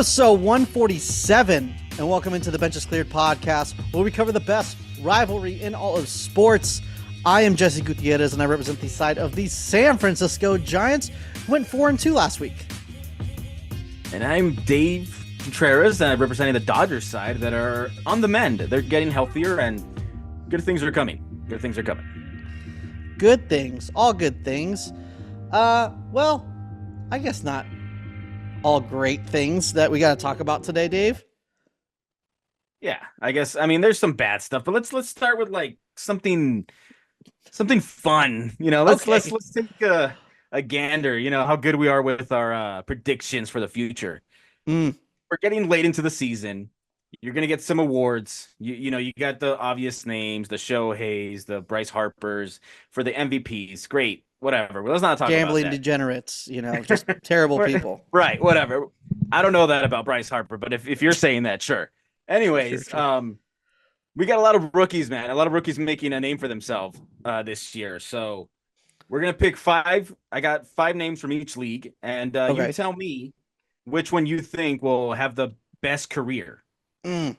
Episode 147, and welcome into the Benches Cleared podcast, where we cover the best rivalry in all of sports. I am Jesse Gutierrez, and I represent the side of the San Francisco Giants, who went 4-2 last week. And I'm Dave Contreras, and I'm representing the Dodgers side that are on the mend. They're getting healthier, and good things are coming. Good things are coming. Good things. All good things. Well, I guess not all great things that we got to talk about today, Dave. Yeah, I guess. I mean, there's some bad stuff, but let's start with like something fun. You know, let's take a gander. You know how good we are with our predictions for the future. We're getting late into the season. You're gonna get some awards. You know, you got the obvious names, the Shoheis, the Bryce Harpers for the MVPs. Great. Whatever. Well, let's not talk Gambling about that. degenerates, you know, just terrible people. Right. Whatever. I don't know that about Bryce Harper, but if you're saying that, sure. Anyways, Sure. we got a lot of rookies, man. A lot of rookies making a name for themselves this year. So we're gonna pick 5. I got 5 names from each league, and Okay. you tell me which one you think will have the best career. Or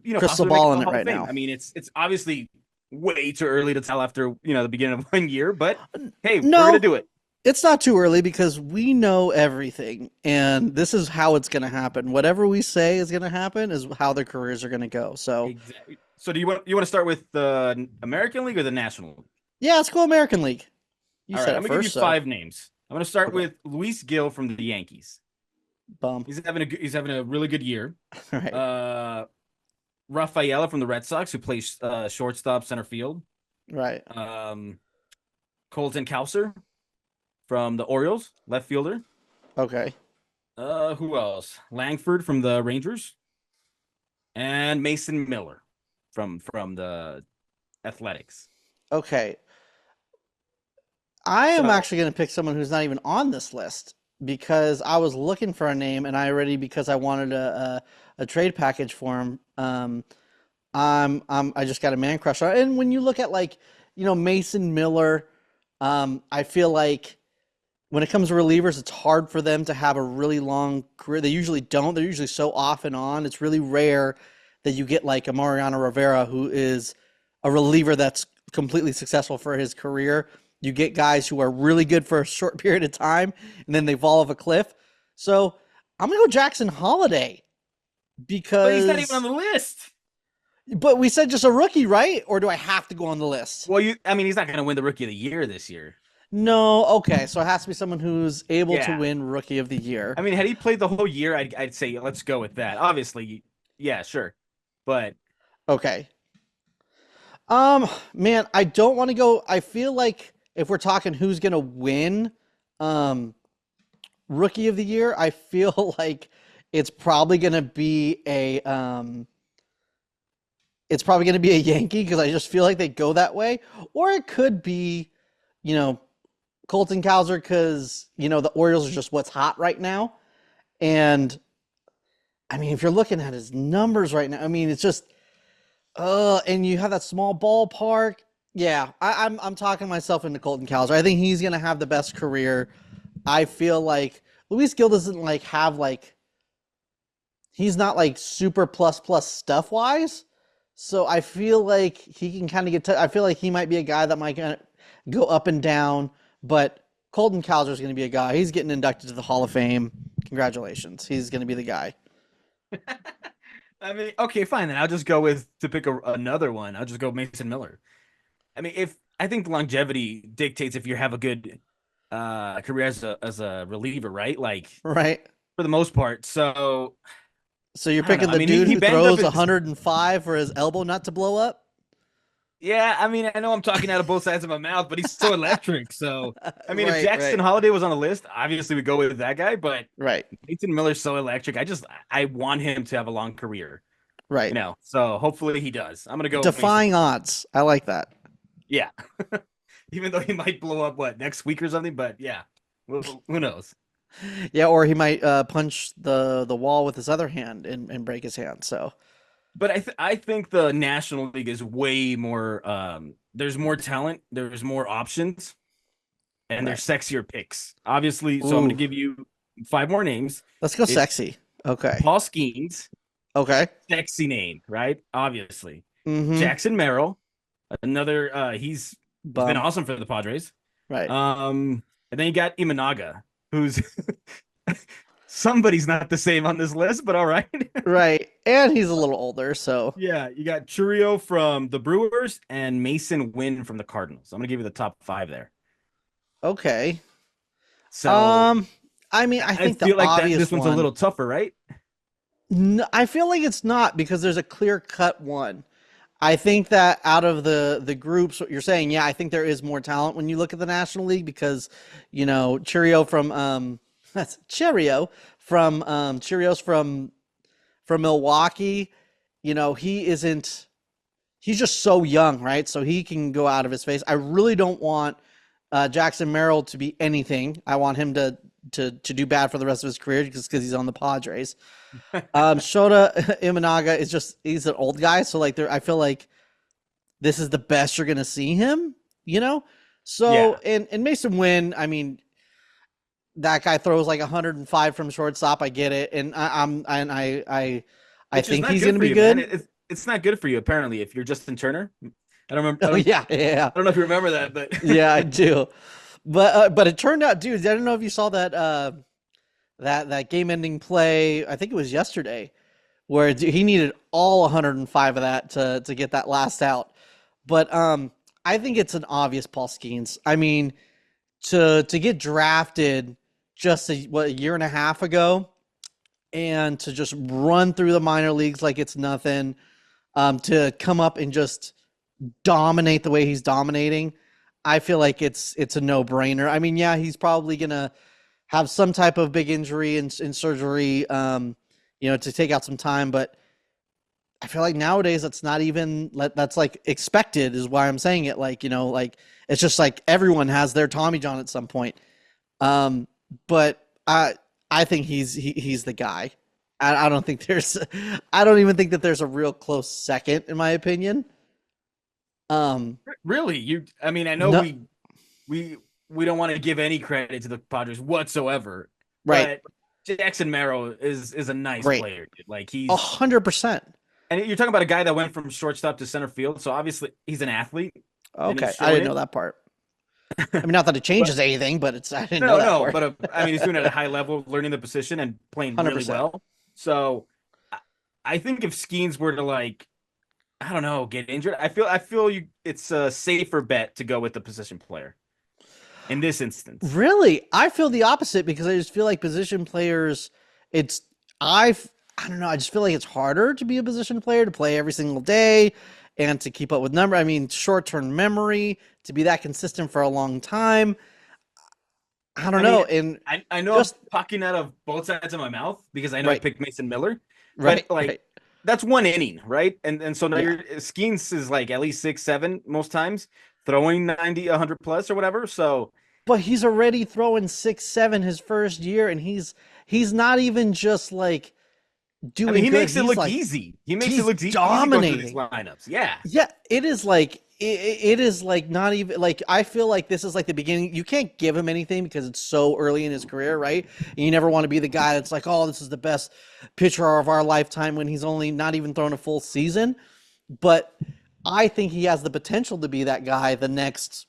Crystal possibly ball make in the it Hall right of Fame. now. I mean, it's obviously way too early to tell after the beginning of 1 year, but hey, we're gonna do it. It's not too early because we know everything, and this is how it's going to happen. Whatever we say is going to happen is how their careers are going to go. So, Exactly. So do you want to start with the American League or the National League? yeah, let's go American League. You All said right, it I'm gonna first, give you 5 names. I'm gonna start with Luis Gil from the Yankees. Bum. He's having a really good year. All right. Rafaela from the Red Sox, who plays shortstop, center field. Right. Colton Cowser from the Orioles, left fielder. Okay. Who else? Langford from the Rangers, and Mason Miller from the Athletics. Okay. I am actually going to pick someone who's not even on this list because I was looking for a name, and because I wanted a trade package for him. I just got a man crush on it. And when you look at Mason Miller, I feel like when it comes to relievers, it's hard for them to have a really long career. They usually don't. They're usually so off and on. It's really rare that you get like a Mariano Rivera, who is a reliever that's completely successful for his career. You get guys who are really good for a short period of time, and then they fall off a cliff. So I'm going to go Jackson Holiday because... But he's not even on the list. But we said just a rookie, right? Or do I have to go on the list? Well, he's not going to win the Rookie of the Year this year. No, okay. So it has to be someone who's able to win Rookie of the Year. I mean, had he played the whole year, I'd say let's go with that. Obviously, yeah, sure. But okay. Man, I don't want to go. I feel like if we're talking who's gonna win Rookie of the Year, I feel like it's probably gonna be a Yankee, because I just feel like they go that way. Or it could be, Colton Cowser, because the Orioles are just what's hot right now. And I mean, if you're looking at his numbers right now, I mean, it's just and you have that small ballpark. Yeah, I'm talking myself into Colton Cowser. I think he's gonna have the best career. I feel like Luis Gil doesn't have he's not super plus stuff wise. So I feel like he can kind of I feel like he might be a guy that might go up and down. But Colton Cowser is going to be a guy. He's getting inducted to the Hall of Fame. Congratulations. He's going to be the guy. I mean, okay, fine. Then I'll just go to pick another one. I'll just go Mason Miller. I mean, I think longevity dictates if you have a good career as a reliever, right? Right. For the most part. So you're picking the dude who throws 105 for his elbow not to blow up? Yeah, I mean, I know I'm talking out of both sides of my mouth, but he's so electric. So, I mean, Right, if Jackson Holiday was on the list, obviously we go with that guy. But Mason Miller's so electric. I want him to have a long career. Right. So hopefully he does. I'm gonna go defying odds. I like that. Yeah. Even though he might blow up next week or something, but yeah, who knows? Yeah, or he might punch the wall with his other hand and break his hand. So. But I think the National League is way more. There's more talent. There's more options, and there's sexier picks. Obviously, so I'm going to give you 5 more names. Let's go It's sexy. Okay. Paul Skeens, Okay. sexy name, right? Obviously. Mm-hmm. Jackson Merrill, another he's been Bum. awesome for the Padres. Right. And then you got Imanaga, who's somebody's not the same on this list, but all right. Right. And he's a little older, so Yeah, you got Churio from the Brewers and Mason Wynn from the Cardinals. I'm gonna give you the top 5 there. okay. So Um, I mean, I I think the feel like that obvious this one's a one. little tougher, right? I feel like it's not because there's a clear cut one. I think that out of the groups, what you're saying, yeah, I think there is more talent when you look at the National League because, Cheerio from that's Cheerio from Cheerios from Milwaukee, he isn't he's just so young, right? So he can go out of his face. I really don't want Jackson Merrill to be anything. I want him to do bad for the rest of his career because he's on the Padres. Shota Imanaga is he's an old guy, so like I feel like this is the best you're gonna see him, you know? So Yeah, and Mason Wynn, I mean, that guy throws like 105 from shortstop. I get it, and I which is think not he's good gonna for be you, man. good. It's not good for you apparently if you're Justin Turner. I don't remember. Oh yeah, yeah, I don't know if you remember that, but yeah, I do. But it turned out, dude. I don't know if you saw that that game ending play. I think it was yesterday where he needed all 105 of that to get that last out. But I think it's an obvious Paul Skeens. I mean, to get drafted just a year and a half ago and to just run through the minor leagues like it's nothing, to come up and just dominate the way he's dominating, I feel like it's a no brainer. I mean, yeah, he's probably gonna have some type of big injury and surgery, to take out some time, but I feel like nowadays that's not even that's like expected is why I'm saying it. Like, like it's just like everyone has their Tommy John at some point. Um, but I think he's the guy. I don't think I don't even think that there's a real close second in my opinion. Um, really, I mean, I know no, we we don't want to give any credit to the Padres whatsoever, right, but Jackson Merrill is a nice great, player, dude. Like 100%. and you're talking about a guy that went from shortstop to center field, so obviously he's an athlete and he's Okay, I showing didn't know it. that part. I mean, not that it But changes anything, but I didn't know no, that no, part. but I mean, he's doing it at a high level, learning the position and playing really 100%. well. So I think if Skeens were to like, I don't know, get injured, I feel it's a safer bet to go with the position player in this instance. Really, I feel the opposite because I just feel like position players. It's I I don't know. I just feel like it's harder to be a position player to play every single day and to keep up with number. I mean, short term memory to be that consistent for a long time. I don't I mean, know. And I know I'm just talking out of both sides of my mouth because I know I right, picked Mason Miller, but right, like right. that's 1 inning, right? And so now Yeah. your Skeens is like at least 6, 7 most times, throwing 90, 100 plus or whatever. So But he's already throwing 6, 7 his first year, and he's not even just like I mean, doing he good. makes it He's look like easy. He makes it he's look easy going through these dominating. lineups. Yeah. Yeah, it is like it is like not even like I feel like this is like the beginning. You can't give him anything because it's so early in his career, right? And you never want to be the guy that's like, oh, this is the best pitcher of our lifetime when he's only not even thrown a full season. But I think he has the potential to be that guy, the next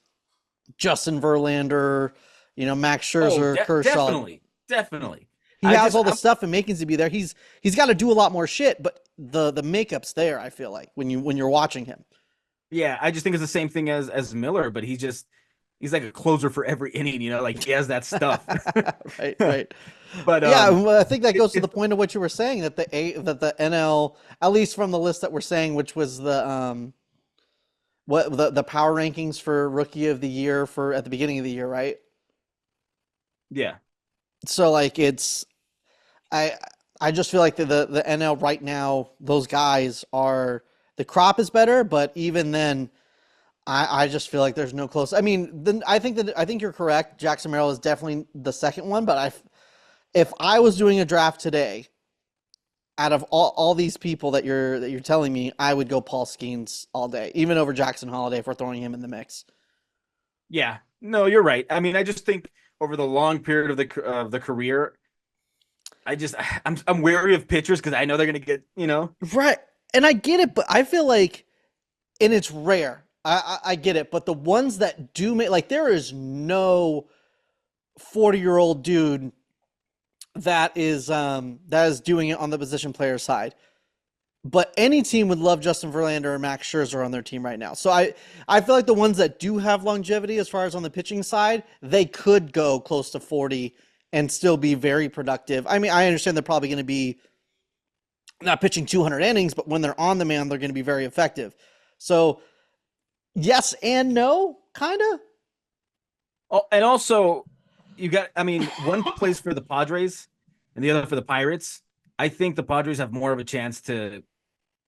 Justin Verlander, Max Oh, Scherzer, Kershaw. definitely, definitely. He I has just, all the stuff and makings to be there. He's got to do a lot more shit, but the makeup's there. I feel like when you're watching him. yeah, I just think it's the same thing as Miller, but he's like a closer for every inning. Like he has that stuff. Right, right. But Yeah, well, I think that it, goes to the it's point of what you were saying that the NL, at least from the list that we're saying, which was the what the power rankings for rookie of the year for at the beginning of the year, right? yeah, So like I I just feel like the NL right now, those guys are the crop is better, but even then, I just feel like there's no close. I mean, then I think you're correct. Jackson Merrill is definitely the second one, but if I was doing a draft today, out of all these people that you're telling me, I would go Paul Skeens all day, even over Jackson Holiday if we're throwing him in the mix. yeah. No, you're right. I mean, I just think over the long period of the career, I just I'm wary of pitchers because I know they're gonna get, Right. And I get it, but I feel like, and it's rare. I get it, but the ones that do make, like, there is no 40-year-old dude that is doing it on the position player side. But any team would love Justin Verlander or Max Scherzer on their team right now. So I feel like the ones that do have longevity as far as on the pitching side, they could go close to 40 and still be very productive. I mean, I understand they're probably going to be not pitching 200 innings, but when they're on the mound, they're going to be very effective. So yes and no, kind of. Oh, and also you got, I mean, one plays for the Padres and the other for the Pirates. I think the Padres have more of a chance to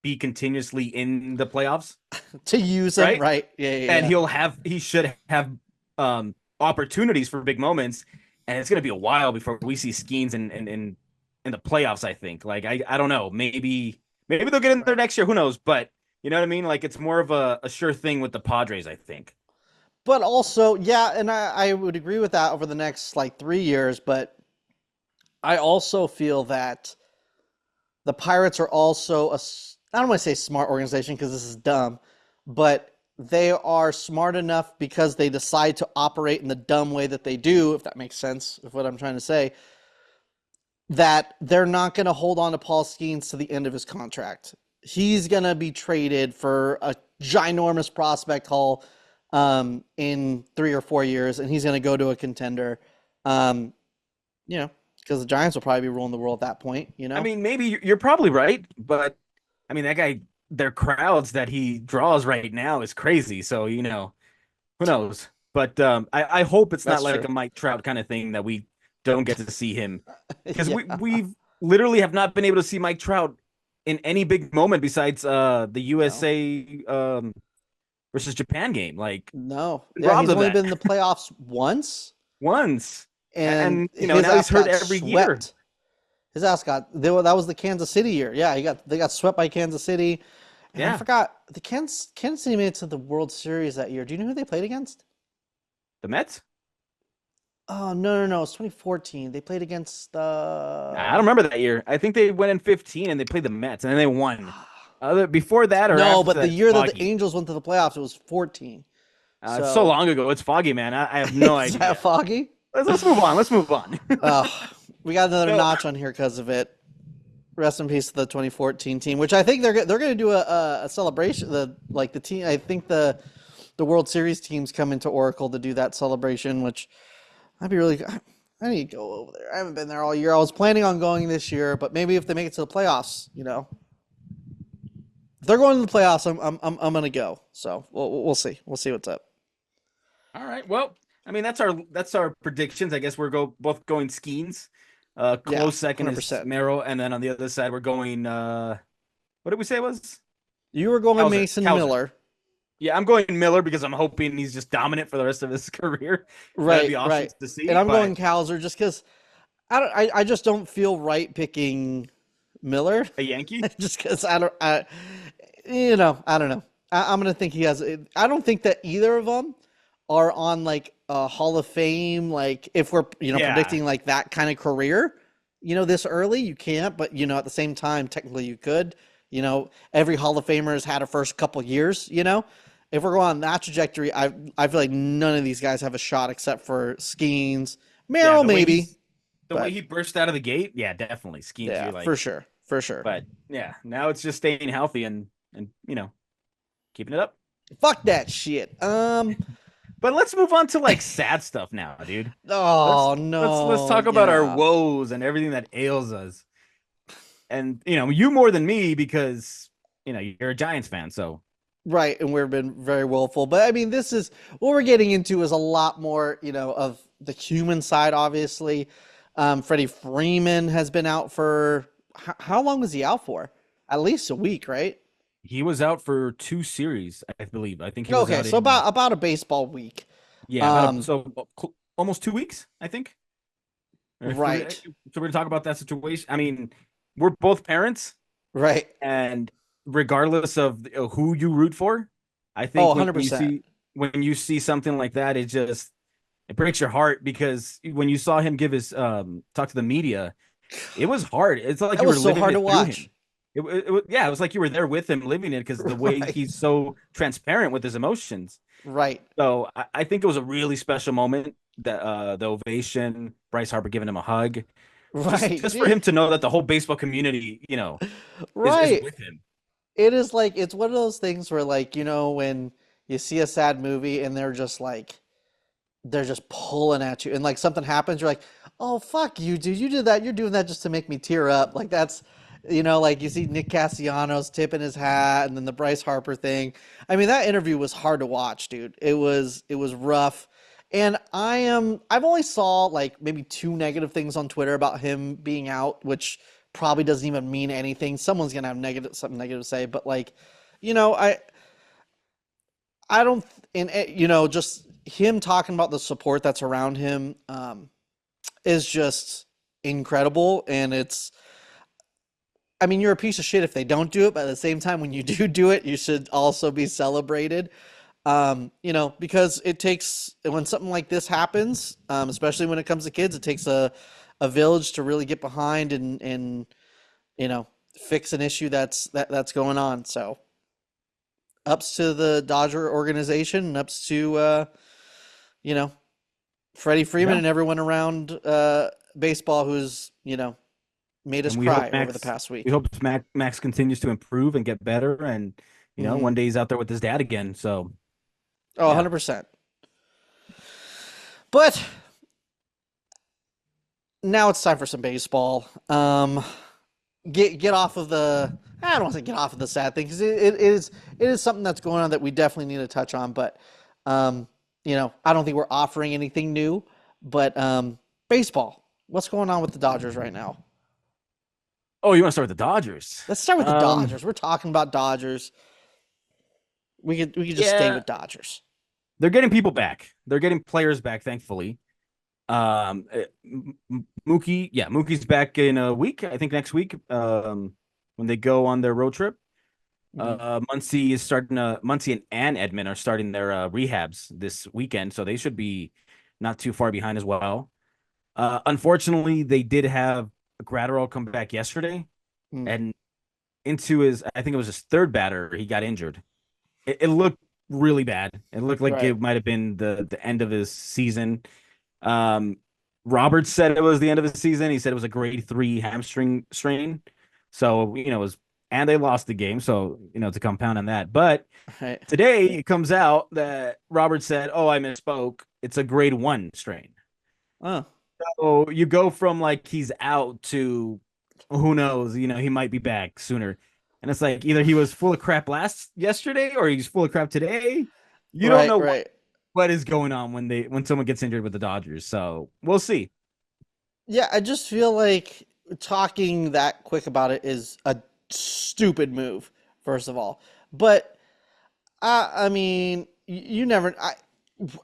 be continuously in the playoffs, To use him, right? right? Yeah, yeah, And yeah. he should have opportunities for big moments. And it's gonna be a while before we see Skeens in the playoffs, I think. Like I don't know. Maybe they'll get in there Right. next year, who knows? But you know what I mean? Like it's more of a sure thing with the Padres, I think. But also, yeah, and I would agree with that over the next like 3 years. But I also feel that the Pirates are also I don't want to say smart organization because this is dumb, but they are smart enough because they decide to operate in the dumb way that they do, if that makes sense, of what I'm trying to say, that they're not going to hold on to Paul Skeens to the end of his contract. He's going to be traded for a ginormous prospect haul in 3 or 4 years, and he's going to go to a contender. Um, you know, because the Giants will probably be ruling the world at that point. I mean, maybe you're probably right, but I mean that guy, their crowds that he draws right now is crazy. So, who knows? But I hope it's not That's like true. a Mike Trout kind of thing that we don't get to see him because Yeah. we've literally have not been able to see Mike Trout in any big moment besides the No. USA versus Japan game. Like No. been Yeah, robbed he's of only that been in the playoffs once, once, and and his now he's ass hurt got every year. swept. His ass got that was the Kansas City year. Yeah, they got swept by Kansas City, and I Yeah, forgot the Kansas City made it to the World Series that year. Do you know who they played against? the Mets. Oh, no, no, no! It's 2014. They played against I don't remember that year. I think they went in 15 and they played the Mets and then they won. Other before that or no, after but the that, it's year that the foggy. Angels went to the playoffs, it was 14. It's so So long ago. It's foggy, man. I have no is that idea. foggy? Let's move on. Let's move on. We got another So notch on here because of it. Rest in peace to the 2014 team, which I think they're going to do a celebration. The team, I think the World Series teams come into Oracle to do that celebration, which I'd be really. I need to go over there. I haven't been there all year. I was planning on going this year, but maybe if they make it to the playoffs, if they're going to the playoffs, I'm going to go. So we'll see. We'll see what's up. all right. Well, I mean that's our predictions. I guess we're both going Skeens. Yeah, Close second is 100%. Merrill, and then on the other side we're going what did we say it was? You were going Cowser. Mason Cowser. Miller, Yeah, I'm going Miller because I'm hoping he's just dominant for the rest of his career. That'd right? be awesome Right. to And see. I'm But going Cowser just because I just don't feel right picking Miller, a Yankee? just because I don't know. I'm gonna think he has. I don't think that either of them are on like a Hall of Fame. Like if we're Yeah. predicting like that kind of career, this early you can't. But at the same time, technically you could. Every Hall of Famer has had a first couple years. If we're going on that trajectory, I feel like none of these guys have a shot except for Skeens, Yeah, Merrill maybe, the way but he burst out of the gate, yeah, definitely Skeens. yeah, You're for like, sure, for sure. but yeah, now it's just staying healthy and keeping it up. Fuck that shit. But let's move on to like sad stuff now, dude. Let's Oh let's no, talk about our yeah. woes and everything that ails us. And you more than me because you're a Giants fan, so Right, and we've been very willful. But I mean, this is what we're getting into is a lot more, of the human side, obviously. Freddie Freeman has been out for how long was he out for? At least a week, right? he was out for 2 series, I believe. I think he was Okay, out so in about a baseball week. yeah, Um, almost 2 weeks, I think. right, So we're gonna talk about that situation. I mean, we're both parents, right. and regardless of who you root for, I Oh, think when you 100%. see when you see something like that, it breaks your heart because when you saw him give his talk to the media, It was hard. It's like That you were was so living hard to it through watch. him. Yeah, it was like you were there with him, living it because the way Right. he's so transparent with his emotions. Right. So I think it was a really special moment that the ovation, Bryce Harper giving him a hug, Right, just for dude. him to know that the whole baseball community, is Right. with him. It is like it's one of those things where like, when you see a sad movie and they're just pulling at you and like something happens, you're like, "Oh, fuck you, dude. You did that. You're doing that just to make me tear up." Like that's like you see Nick Castellanos tipping his hat and then the Bryce Harper thing. I mean, that interview was hard to watch, dude. It was rough. And I've only saw like maybe two negative things on Twitter about him being out, which probably doesn't even mean anything. Someone's gonna have something negative to say, but like, you know, I I don't, and just him talking about the support that's around him is just incredible. And I mean, you're a piece of shit if they don't do it, but at the same time, when you do it, you should also be celebrated. Because it takes, when something like this happens, especially when it comes to kids, it takes a village to really get behind and you know, fix an issue that's going on. So ups to the Dodger organization and ups to you know Freddie Freeman Yeah. and everyone around baseball who's made us And we hope cry over the Max, past we week. hope Max continues to improve and get better. And, Hmm. one day he's out there with his dad again. So, Oh, yeah. 100%. But now it's time for some baseball. Get off of the. I don't want to get off of the sad thing because it is something that's going on that we definitely need to touch on. But I don't think we're offering anything new. But baseball. What's going on with the Dodgers right now? Oh, you want to start with the Dodgers? Let's start with the Dodgers. We're talking about Dodgers. We could just stay Yeah, with Dodgers. they're getting people back. They're getting players back, thankfully. Mookie's back in a week. I think next week. When they go on their road trip. Hmm. Muncie and Edmond are starting their rehabs this weekend, so they should be not too far behind as well. Unfortunately, they did have Gratterall come back yesterday, Hmm. and I think it was his third batter, he got injured. It looked really bad. It looked like Right. it might have been the end of his season. Um, Roberts said it was the end of his season. He said it was a grade 3 hamstring strain. So, it was, and they lost the game. So, to compound on that. But Right. today it comes out that Roberts said, "Oh, I misspoke. It's a grade 1 strain." Oh. So you go from like he's out to who knows, he might be back sooner. And it's like either he was full of crap yesterday or he's full of crap today. You don't Right. know what, Right. what is going on when someone gets injured with the Dodgers. So we'll see. Yeah, I just feel like talking that quick about it is a stupid move, first of all. But I mean, you never.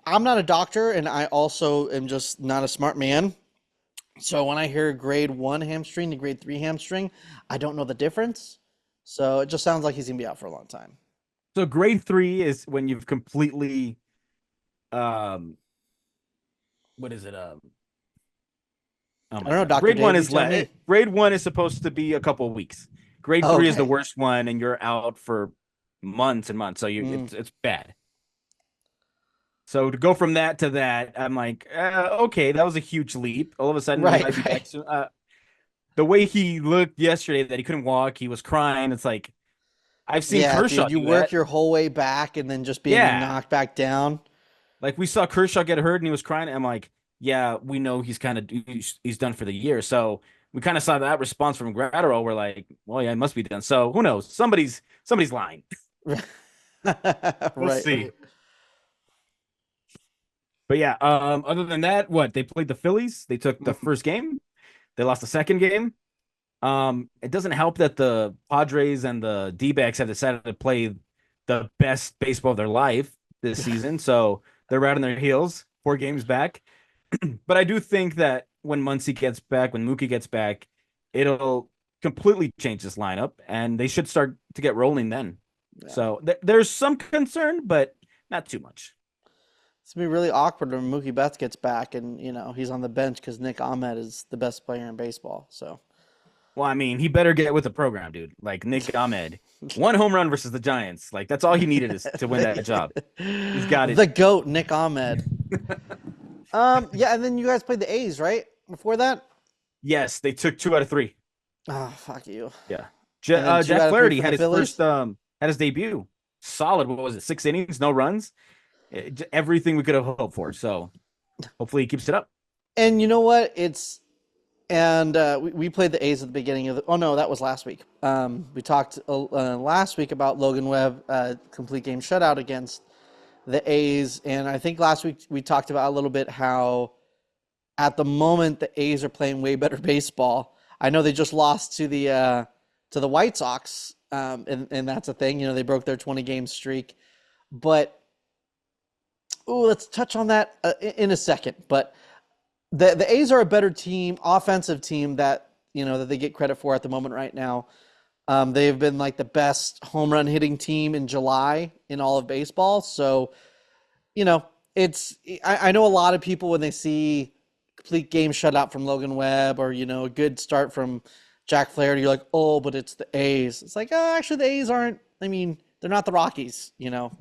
I'm not a doctor, and I also am just not a smart man. So when I hear grade 1 hamstring to grade 3 hamstring, I don't know the difference. So it just sounds like he's gonna be out for a long time. So grade 3 is when you've completely um what is it? Oh I my don't know, God. Doctor Grade 1 Dave. You is tell me. grade 1 is supposed to be a couple of weeks. Grade 3 is the Okay. worst one and you're out for months and months. So Mm, it's bad. So to go from that to that, I'm like, okay, that was a huge leap. All of a sudden, he right. might be back Right. soon. The way he looked yesterday, that he couldn't walk, he was crying. It's like I've seen Yeah, Kershaw dude. You do work that. your whole way back and then just being Yeah, knocked back down. like we saw Kershaw get hurt and he was crying. I'm like, yeah, we know he's done for the year. So we kind of saw that response from Gratterall. We're like, well, yeah, it must be done. So who knows? Somebody's lying. We'll Right. see. Right. But yeah, other than that, what they played the Phillies. They took the Mhm. first game. They lost the second game. It doesn't help that the Padres and the D-backs have decided to play the best baseball of their life this season. So they're right on their heels, 4 games back. But I do think that when Muncie gets back, when Mookie gets back, it'll completely change this lineup, and they should start to get rolling then. Yeah. So there's some concern, but not too much. It's gonna be really awkward when Mookie Betts gets back and he's on the bench because Nick Ahmed is the best player in baseball. So Well, I mean, he better get with the program, dude. Like Nick Ahmed, one home run versus the Giants. Like that's all he needed is to win that job. He's got it. the goat Nick Ahmed. Yeah, and then you guys played the A's right before that. Yes, they took 2 out of 3. Oh, fuck you. Yeah. And then two Jack out of three Flaherty for the had his Phillies. first had his debut. Solid. What was it? 6 innings, no runs. Everything we could have hoped for. So hopefully he keeps it up. And you know what? We played the A's at the beginning of oh no, that was last week. We talked last week about Logan Webb complete game shutout against the A's, and I think last week we talked about a little bit how at the moment the A's are playing way better baseball. I know they just lost to the White Sox, and that's a thing. They broke their 20-game streak, but let's touch on that in a second. But the A's are a better team, offensive team that that they get credit for at the moment right now. They've been like the best home run hitting team in July in all of baseball. So, I know a lot of people when they see complete game shutout from Logan Webb or, a good start from Jack Flaherty, you're like, oh, but it's the A's. It's like, oh, actually the A's aren't, they're not the Rockies,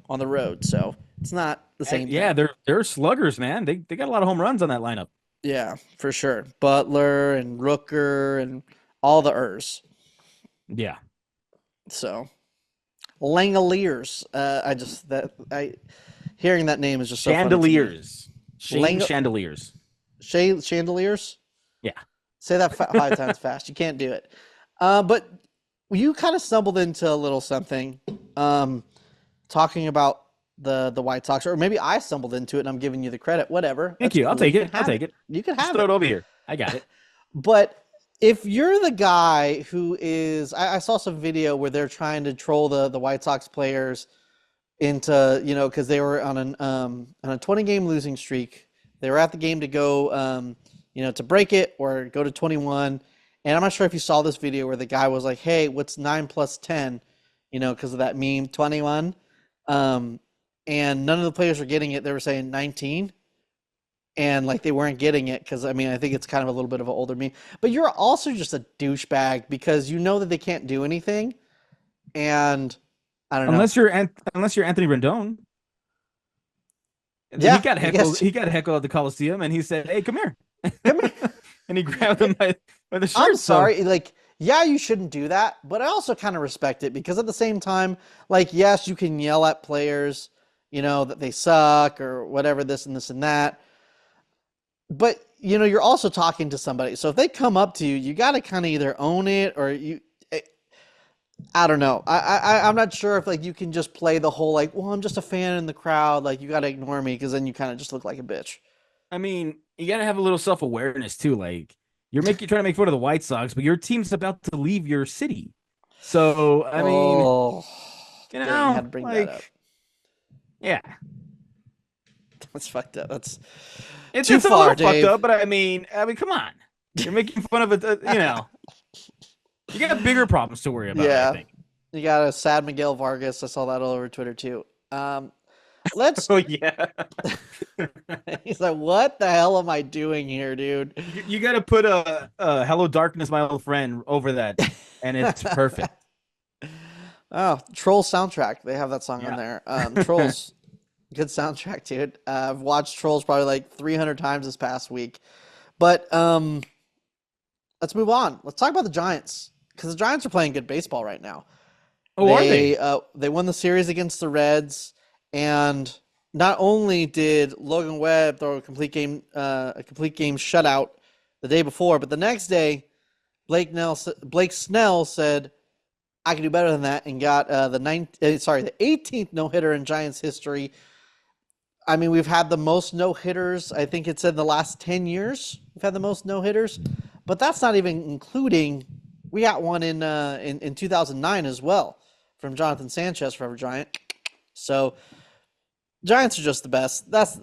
on the road. So it's not the same Yeah, thing. they're sluggers, man. They got a lot of home runs on that lineup. Yeah, for sure. Butler and Rooker and all the Ers. Yeah. So Langoliers. Hearing that name is just so funny to me. Chandeliers. Chandeliers. Chandeliers. Yeah. Say that 5 times fast. You can't do it. But you kind of stumbled into a little something, talking about the White Sox, or maybe I stumbled into it and I'm giving you the credit. Whatever. Thank That's you. cool. I'll take You it. can I'll have take it. You can Just have throw it. it over here. I got it. But if you're the guy who is, I saw some video where they're trying to troll the White Sox players into, because they were on a 20-game losing streak. They were at the game to go, to break it or go to 21. And I'm not sure if you saw this video where the guy was like, "Hey, what's 9 plus 10?" Because of that meme 21. And none of the players were getting it. They were saying 19. And like they weren't getting it because I think it's kind of a little bit of an older meme. But you're also just a douchebag because you know that they can't do anything. And I don't know. Unless you're Anthony Rendon. He Yeah, got I heckled. guess. He got heckled at the Coliseum, and he said, "Hey, come here," Come here. and he grabbed him by the I'm shirt. sorry. Like, yeah, you shouldn't do that, but I also kind of respect it because at the same time, like, yes, you can yell at players, that they suck or whatever, this and this and that. But, you're also talking to somebody. So if they come up to you, you got to kind of either own it or I don't know. I'm not sure if like you can just play the whole like, well, I'm just a fan in the crowd. Like you got to ignore me because then you kind of just look like a bitch. You gotta have a little self awareness too. Like you're trying to make fun of the White Sox, but your team's about to leave your city. So Oh, dang, you had to bring that up. Yeah, That's fucked up. That's it's too a far, little Dave. fucked up. But come on, you're making fun of it. You got bigger problems to worry about. Yeah. I think. You got a sad Miguel Vargas. I saw that all over Twitter too. Let's. Oh yeah. He's like, what the hell am I doing here, dude? You got to put a "Hello Darkness, My Old Friend" over that, and it's perfect. Oh, Trolls soundtrack. They have that song on Yeah. there. Trolls, good soundtrack, dude. I've watched Trolls probably like 300 times this past week. But let's move on. Let's talk about the Giants because the Giants are playing good baseball right now. Oh, are they? They won the series against the Reds, and not only did Logan Webb throw a complete game shutout the day before, but the next day, Blake Snell said, "I can do better than that," and got the 18th no hitter in Giants history. We've had the most no hitters. I think it said in the last 10 years we've had the most no hitters, but that's not even including. We got one in 2009 as well from Jonathan Sanchez for a Giant. So Giants are just the best. That's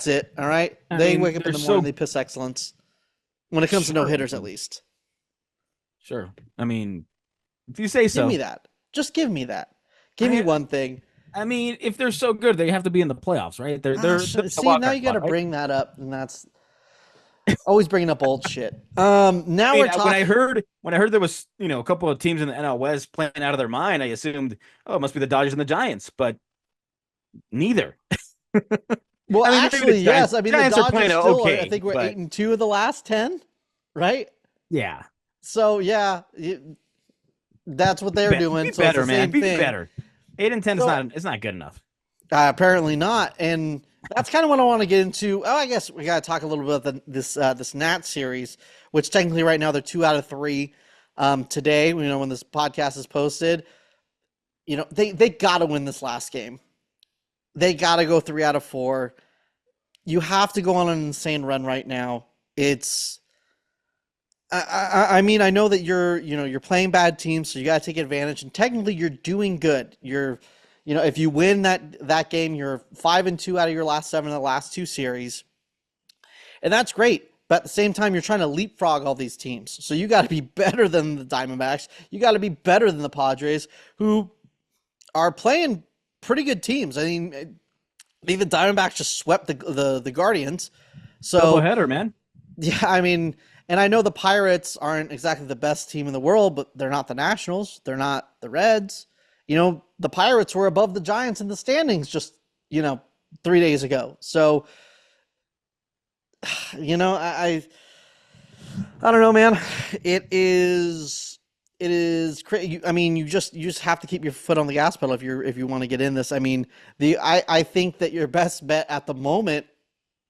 it. All right. They wake up in the morning. They piss excellence when it comes to no hitters, at least. Sure. If you say so. Give me that. Just give me that. Give me one thing. I mean, if they're so good, they have to be in the playoffs, right? They're the See, wild now card you got spot, to right? bring that up, and that's always bringing up old shit. Now I we're mean, talking. when I heard there was a couple of teams in the NL West playing out of their mind, I assumed, oh, it must be the Dodgers and the Giants, but neither. Well, I mean, maybe the actually, Giants yes. I mean, the Giants are Dodgers playing still are. I okay, think we're but 8-2 of the last 10, right? yeah, So yeah, that's what they're doing. be So it's the better, man, same be thing. better. 8 and 10 is So not good enough. apparently not, and that's kind of what I want to get into. Oh, I guess we got to talk a little bit about this Nat series, which technically right now they're 2 out of 3. Today, when this podcast is posted, they got to win this last game. They got to go 3 out of 4. You have to go on an insane run right now. It's I mean, I know that you're playing bad teams, so you got to take advantage. And technically, you're doing good. If you win that game, you're 5-2 out of your last 7 in the last 2 series, and that's great. But at the same time, you're trying to leapfrog all these teams. So you got to be better than the Diamondbacks. You got to be better than the Padres, who are playing pretty good teams. I mean, the Diamondbacks just swept the Guardians. Double So header, man. yeah, I mean, and I know the Pirates aren't exactly the best team in the world, but they're not the Nationals. They're not the Reds. The Pirates were above the Giants in the standings just, 3 days ago. So, I don't know, man. It is crazy. I mean, you just have to keep your foot on the gas pedal if you want to get in this. I mean, I think that your best bet at the moment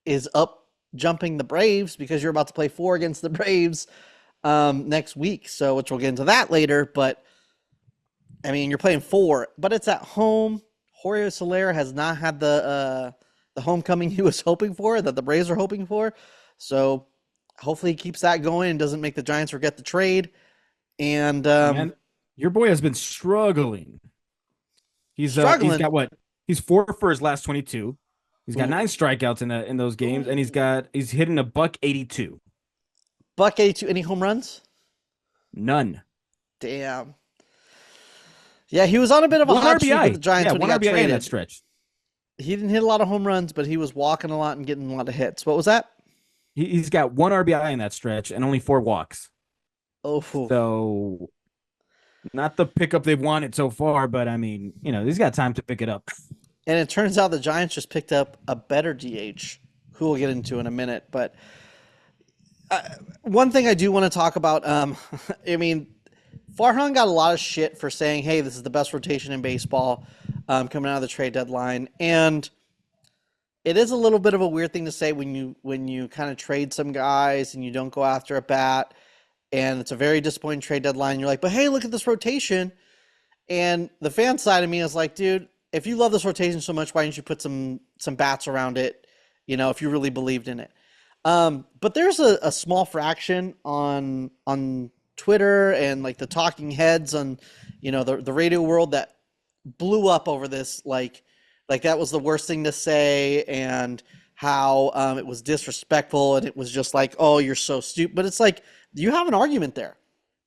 is up jumping the Braves because you're about to play 4 against the Braves next week. So, which we'll get into that later. But I mean, you're playing 4, but it's at home. Jorge Soler has not had the homecoming he was hoping for, that the Braves are hoping for. So, hopefully, he keeps that going and doesn't make the Giants forget the trade. And Man, your boy has been struggling. He's struggling. got what? He's 4 for his last 22. He's got Ooh, 9 strikeouts in those games, and ooh. he's hitting a buck 82. Buck 82, any home runs? None. Damn. Yeah, he was on a bit of a One hot streak with RBI. the Giants Yeah, when he one got RBI in that traded. stretch. He didn't hit a lot of home runs, but he was walking a lot and getting a lot of hits. What was that? He's got one RBI in that stretch and only 4 walks. Oh, So not the pickup they've wanted so far, but I mean, he's got time to pick it up. and it turns out the Giants just picked up a better DH, who we'll get into in a minute. But one thing I do want to talk about, I mean, Farhan got a lot of shit for saying, "Hey, this is the best rotation in baseball," coming out of the trade deadline, and it is a little bit of a weird thing to say when you kind of trade some guys and you don't go after a bat, and it's a very disappointing trade deadline. You're like, but hey, look at this rotation. And the fan side of me is like, dude, if you love this rotation so much, why didn't you put some bats around it? If you really believed in it. But there's a small fraction on Twitter and like the talking heads on the radio world that blew up over this, like that was the worst thing to say, and how it was disrespectful, and it was just like, oh, you're so stupid. But it's like, you have an argument there.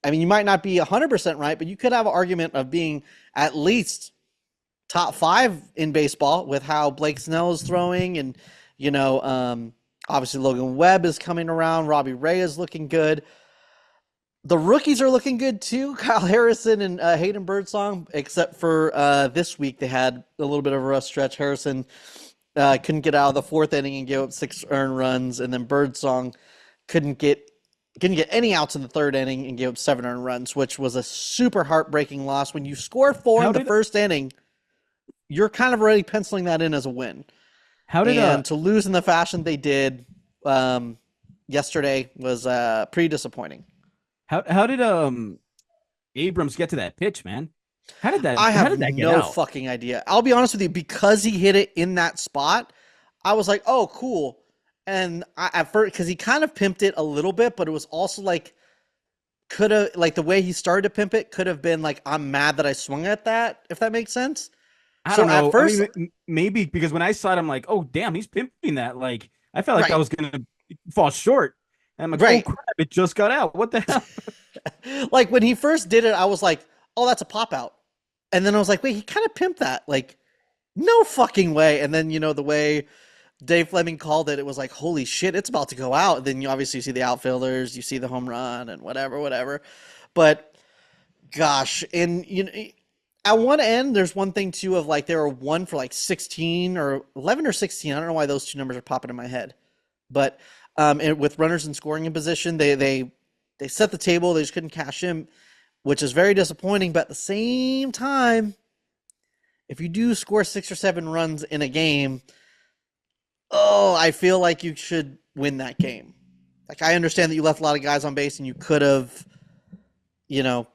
I mean, you might not be 100% right, but you could have an argument of being at least top 5 in baseball with how Blake Snell is throwing, and obviously Logan Webb is coming around. Robbie Ray is looking good. The rookies are looking good too. Kyle Harrison and Hayden Birdsong, except for this week they had a little bit of a rough stretch. Harrison couldn't get out of the 4th inning and gave up 6 earned runs, and then Birdsong couldn't get any outs in the 3rd inning and gave up 7 earned runs, which was a super heartbreaking loss. When you score 4 How in the did 1st inning, you're kind of already penciling that in as a win. how did And to lose in the fashion they did yesterday was pretty disappointing. how did Abrams get to that pitch, man? I How have did that get no out? fucking idea. I'll be honest with you, because he hit it in that spot, I was like, "Oh, cool." And at first, because he kind of pimped it a little bit, but it was also like, could have, like, the way he started to pimp it could have been like, "I'm mad that I swung at that," if that makes sense. I So don't at know. I first, mean, maybe because when I saw it, I'm like, oh damn, he's pimping that. Like I felt like I right, was gonna fall short. And I'm like, oh right, crap, it just got out. What the hell? like when he first did it, I was like, "Oh, that's a pop out," and then I was like, "Wait, he kind of pimped that." Like, No fucking way. And then, the way Dave Fleming called it, it was like, holy shit, it's about to go out. And then you obviously see the outfielders, you see the home run and whatever, whatever. But gosh, and at one end, there's one thing too of like they were one for like 16 or 11 or 16. I don't know why those two numbers are popping in my head, but and with runners in scoring in position, they set the table. They just couldn't cash in, which is very disappointing. But at the same time, if you do score 6 or 7 runs in a game, oh, I feel like you should win that game. Like I understand that you left a lot of guys on base and you could have, you know,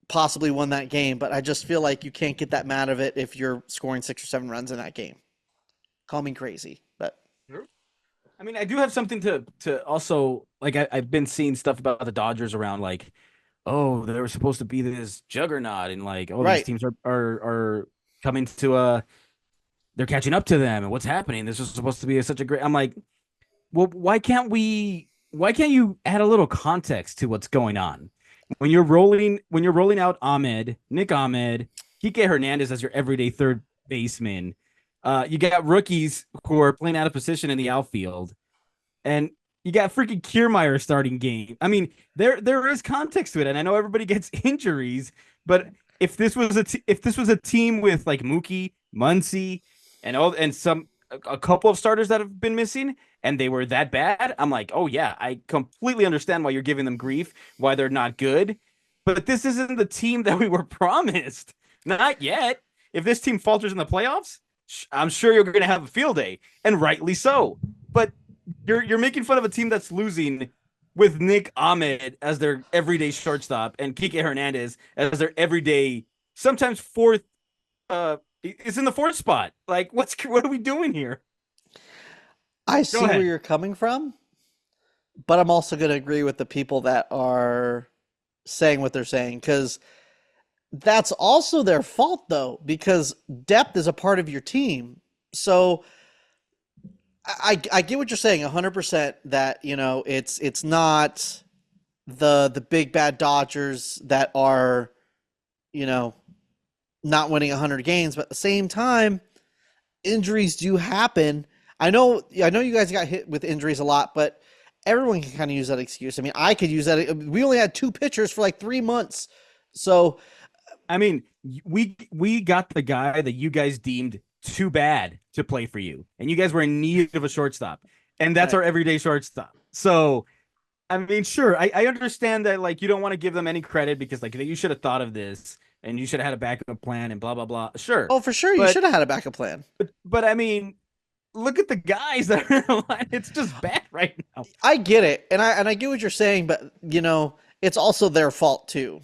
possibly won that game, but I just feel like you can't get that mad of it if you're scoring 6 or 7 runs in that game. Call me crazy, but Sure. I mean, I do have something to also like. I've been seeing stuff about the Dodgers around like, oh, they were supposed to be this juggernaut, and like, oh, these right. teams are coming to they're catching up to them, and what's happening? This was supposed to be such a great. I'm like, well, why can't we? Why can't you add a little context to what's going on when you're rolling out Nick Ahmed, Kike Hernandez as your everyday third baseman? You got rookies who are playing out of position in the outfield, and you got freaking Kiermaier starting game. I mean, there is context to it, and I know everybody gets injuries, but if this was a team with like Mookie, Muncy, and a couple of starters that have been missing, and they were that bad, I'm like, oh yeah, I completely understand why you're giving them grief, why they're not good, but this isn't the team that we were promised, not yet. If this team falters in the playoffs, I'm sure you're going to have a field day, and rightly so. But you're making fun of a team that's losing with Nick Ahmed as their everyday shortstop and Kike Hernandez as their everyday, sometimes fourth. It's in the fourth spot. Like, what are we doing here? I Go see where ahead. you're coming from, but I'm also going to agree with the people that are saying what they're saying because that's also their fault though because depth is a part of your team. So I get what you're saying 100% that it's not the big bad Dodgers that are you know not winning 100 games, but at the same time injuries do happen. I know you guys got hit with injuries a lot, but everyone can kind of use that excuse. I mean, I could use that. We only had two pitchers for like 3 months, so I mean, we got the guy that you guys deemed too bad to play for you, and you guys were in need of a shortstop, and that's right. our everyday shortstop. So I mean, sure, I understand that like you don't want to give them any credit because like you should have thought of this and you should have had a backup plan and blah blah blah. Sure, Oh, for sure, you but should have had a backup plan. but I mean, look at the guys that are in the line. It's just bad right now. I get it, and I get what you're saying, but it's also their fault too,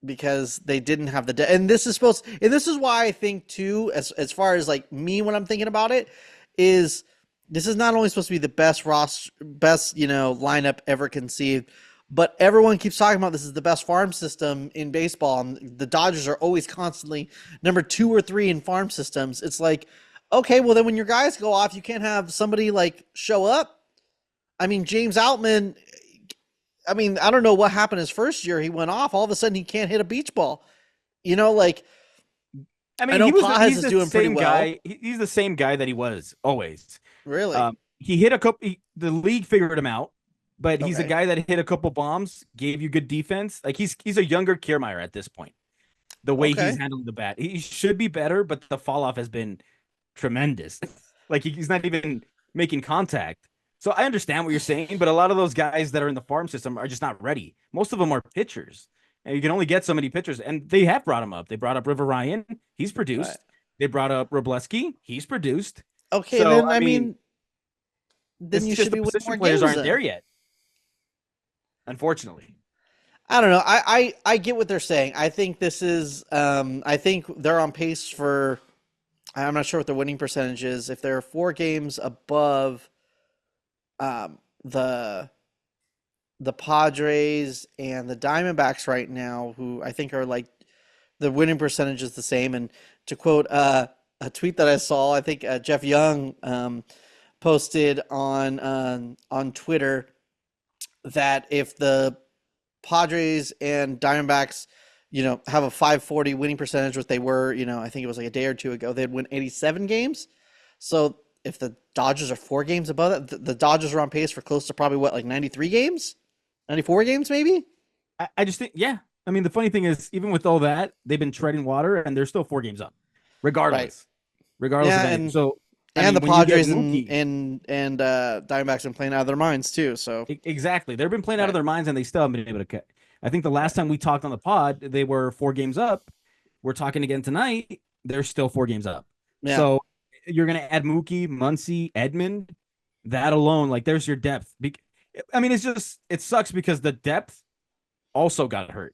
because they didn't have and this is why I think too, as far as like me when I'm thinking about it, is this is not only supposed to be the best lineup ever conceived, but everyone keeps talking about this is the best farm system in baseball, and the Dodgers are always constantly number 2 or 3 in farm systems. It's like, okay, well then when your guys go off, you can't have somebody like show up. I mean, James Outman, I mean, I don't know what happened his first year. He went off. All of a sudden, he can't hit a beach ball. Like I I mean, know Pages he's is the doing pretty same well. guy. He's the same guy that he was always. Really? He hit a couple. The league figured him out, but he's a Okay. guy that hit a couple bombs, gave you good defense. Like he's a younger Kiermaier at this point. The way he's Okay. handling the bat, he should be better, but the fall off has been tremendous. Like he's not even making contact. So I understand what you're saying, but a lot of those guys that are in the farm system are just not ready. Most of them are pitchers, and you can only get so many pitchers. And they have brought him up. They brought up River Ryan. He's Right. produced. They brought up Robleski. He's produced. Okay, So then I I mean, mean, then it's you just should the be winning position more players games aren't then. there yet, unfortunately. I don't know. I get what they're saying. I think this is I think they're on pace for I'm not sure what the winning percentage is. If they're 4 games above the Padres and the Diamondbacks right now, who I think are like the winning percentage is the same. And to quote a tweet that I saw, I think Jeff Young posted on Twitter that if the Padres and Diamondbacks have a 540 winning percentage, which they were, I think it was like a day or two ago, they'd win 87 games. So if the Dodgers are 4 games above that, the Dodgers are on pace for close to probably what, like 93 games, 94 games maybe. I just think, yeah. I mean, the funny thing is, even with all that, they've been treading water, and they're still 4 games up, Right. regardless, regardless of Yeah, anything. and So, I and mean, the when you get Padres and Mookie, and and Diamondbacks been playing out of their minds too. So exactly, they've been playing out of right. their minds, and they still haven't been able to cut. I think the last Right. time we talked on the pod, they were 4 games up. We're talking again tonight. They're still 4 games up. Yeah. So you're gonna add Mookie, Muncy, Edmund. That alone, like, there's your depth. I mean, it sucks because the depth also got hurt.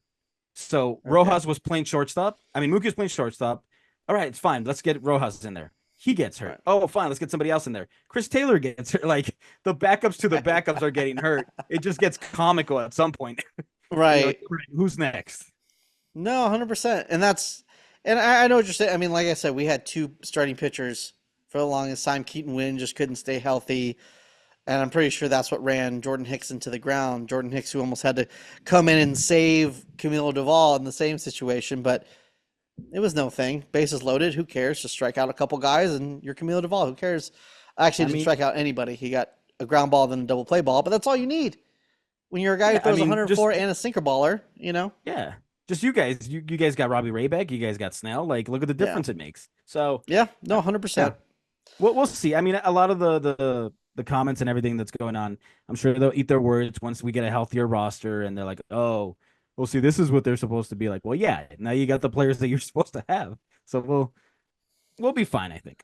So Okay. Rojas was playing shortstop. I mean, Mookie was playing shortstop. All right, it's fine. Let's get Rojas in there. He gets hurt. Right. Oh, fine. Let's get somebody else in there. Chris Taylor gets hurt. Like, the backups to the Right. backups are getting hurt. It just gets comical at some point. And you're like, Right. all right, who's next? No, 100%. And I know what you're saying. I mean, like I said, we had two starting pitchers for the longest time. Keaton Wynn just couldn't stay healthy. And I'm pretty sure that's what ran Jordan Hicks into the ground. Jordan Hicks, who almost had to come in and save Camilo Duvall in the same situation, but it was no thing. Bases loaded. Who cares? Just strike out a couple guys and you're Camilo Duvall. Who cares? Actually, I didn't mean, strike out anybody. He got a ground ball, then a double play ball, but that's all you need when you're a guy who yeah, I throws mean, 104 and a sinker baller. yeah, just you guys. You guys got Robbie Rayback. You guys got Snell. Like, look at the Yeah. difference it makes. So, Yeah. No, yeah, 100%. we'll see. I mean, a lot of the comments and everything that's going on, I'm sure they'll eat their words once we get a healthier roster, and they're like, oh, well, see, this is what they're supposed to be like. Well, yeah, now you got the players that you're supposed to have, so we'll be fine, I think.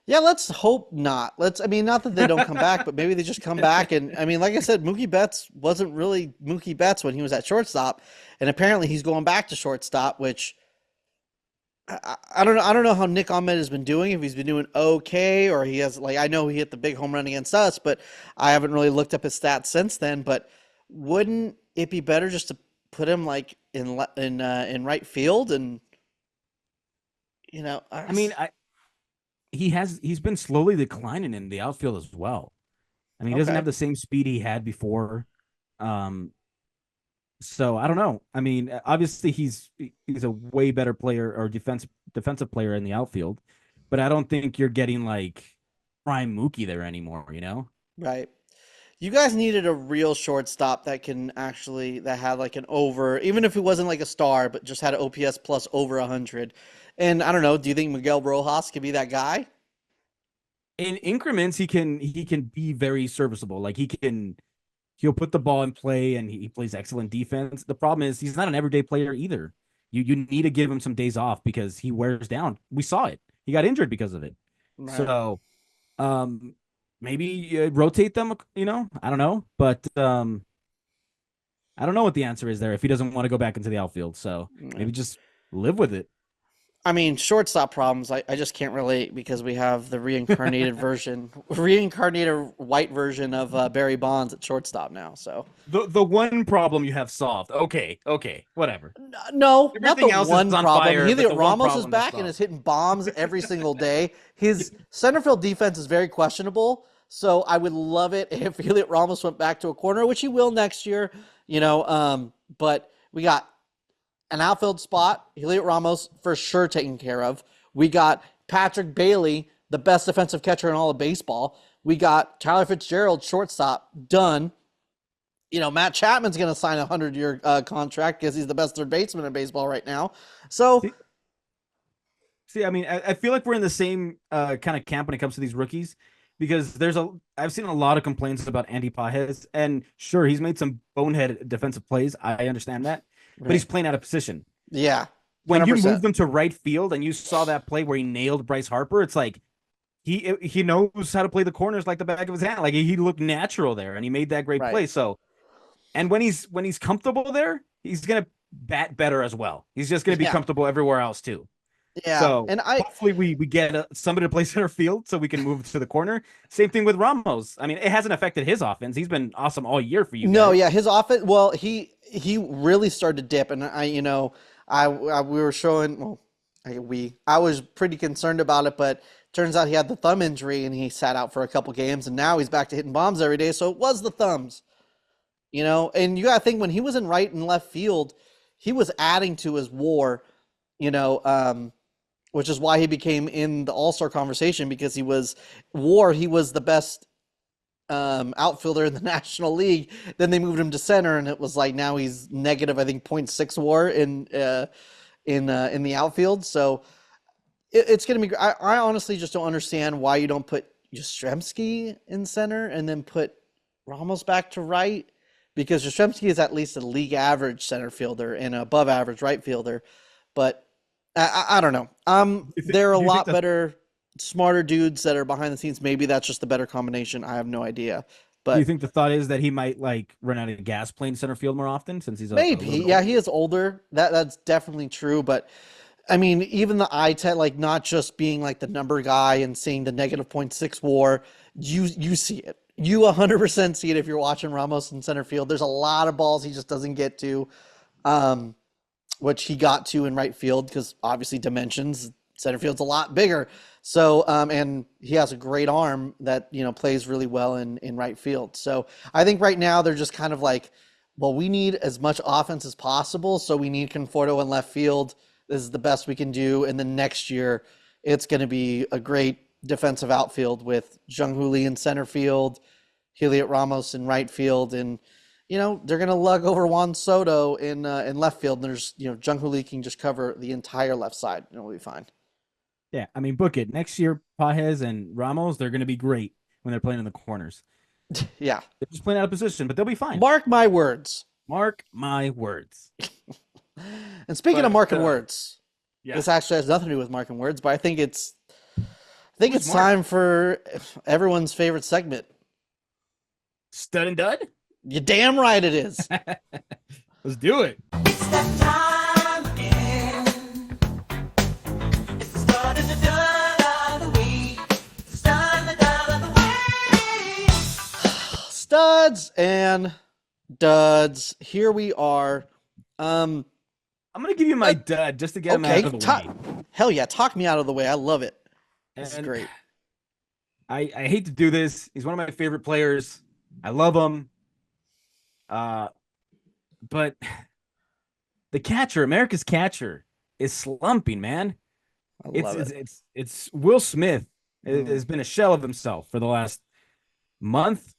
Yeah, let's hope not. I mean, not that they don't come back, but maybe they just come back. And I mean, like I said, Mookie Betts wasn't really Mookie Betts when he was at shortstop. And apparently he's going back to shortstop, which I don't know. I don't know how Nick Ahmed has been doing, if he's been doing okay, or he has, like, I know he hit the big home run against us, but I haven't really looked up his stats since then. But wouldn't it be better just to put him like in right field? And I mean, he's been slowly declining in the outfield as well. I mean, he doesn't have okay, the same speed he had before. Um, so I don't know. I mean, obviously he's a way better player or defensive player in the outfield, but I don't think you're getting like prime Mookie there anymore. right. You guys needed a real shortstop that had like an over, even if it wasn't like a star, but just had an OPS plus over 100. And I don't know, do you think Miguel Rojas could be that guy? In increments, he can be very serviceable. Like, he'll put the ball in play, and he plays excellent defense. The problem is he's not an everyday player either. You need to give him some days off because he wears down. We saw it. He got injured because of it. Right. So, um, maybe rotate them. I don't know, but I don't know what the answer is there if he doesn't want to go back into the outfield. So Right. maybe just live with it. I mean, shortstop problems, I just can't relate because we have the reincarnated white version of Barry Bonds at shortstop now. So, The one problem you have solved. Okay, whatever. no, not the Everything else is one on problem. fire, but Heliot the one Ramos is problem is back and is solved. hitting bombs every single day. His center field defense is very questionable. So I would love it if Heliot Ramos went back to a corner, which he will next year. But we got an outfield spot, Heliot Ramos for sure taken care of. We got Patrick Bailey, the best defensive catcher in all of baseball. We got Tyler Fitzgerald, shortstop, done. Matt Chapman's going to sign a 100-year contract because he's the best third baseman in baseball right now. So, See, I mean, I feel like we're in the same kind of camp when it comes to these rookies because I've seen a lot of complaints about Andy Pajes, and sure, he's made some bonehead defensive plays. I understand that, but right. he's playing out of position. Yeah, When you 100%. moved him to right field and you saw that play where he nailed Bryce Harper, it's like he knows how to play the corners like the back of his hand. Like, he looked natural there, and he made that great Right. play. So, and when he's comfortable there, he's gonna bat better as well. He's just gonna be Yeah. comfortable everywhere else too. Yeah. So And hopefully we get somebody to play center field so we can move to the corner. Same thing with Ramos. I mean, it hasn't affected his offense. He's been awesome all year for you no, guys. yeah, his offense, well, he really started to dip. And we were showing, well, I was pretty concerned about it, but turns out he had the thumb injury and he sat out for a couple games and now he's back to hitting bombs every day. So it was the thumbs. And you got to think when he was in right and left field, he was adding to his WAR, you know, which is why he became in the All-Star conversation because he was the best outfielder in the National League. Then they moved him to center, and it was like now he's negative, I think, .6 WAR in the outfield. So it's going to be. I honestly just don't understand why you don't put Yastrzemski in center and then put Ramos back to right, because Yastrzemski is at least a league average center fielder and an above average right fielder. But I don't know. There are a lot better, smarter dudes that are behind the scenes. Maybe that's just the better combination. I have no idea. Do you But think the thought is that he might like run out of gas playing center field more often since he's a maybe, little bit yeah, older? he is older. That's definitely true. But I mean, even the eye test, like not just being like the number guy and seeing the negative .6 WAR, you see it. You 100% see it if you're watching Ramos in center field. There's a lot of balls he just doesn't get to, um, which he got to in right field because obviously dimensions. Center field's a lot bigger. So, and he has a great arm that, plays really well in right field. So I think right now they're just kind of like, well, we need as much offense as possible. So we need Conforto in left field. This is the best we can do. And then next year, it's going to be a great defensive outfield with Jung-Hoo Lee in center field, Heliot Ramos in right field, and they're going to lug over Juan Soto in left field. And there's Jung-Hoo Lee can just cover the entire left side, and it'll be fine. Yeah, I mean, book it. Next year, Pajes and Ramos, they're going to be great when they're playing in the corners. Yeah, They're just playing out of position, but they'll be fine. mark my words. Mark my words. And speaking of marking words, yeah. this actually has nothing to do with marking words, but I think it's Who's Mark? time for everyone's favorite segment. Stud and dud? You damn right it is. Let's do it. It's that time again. It's the start of the dud of the week. It's the start of the dud of the week. Studs and duds. Here we are. I'm going to give you my dud just to get him out of the way. Hell yeah, talk me out of the way. I love it. This is And great. I hate to do this. He's one of my favorite players. I love him. But the catcher, America's catcher, is slumping, man. I love it. It's Will Smith has been a shell of himself for the last month.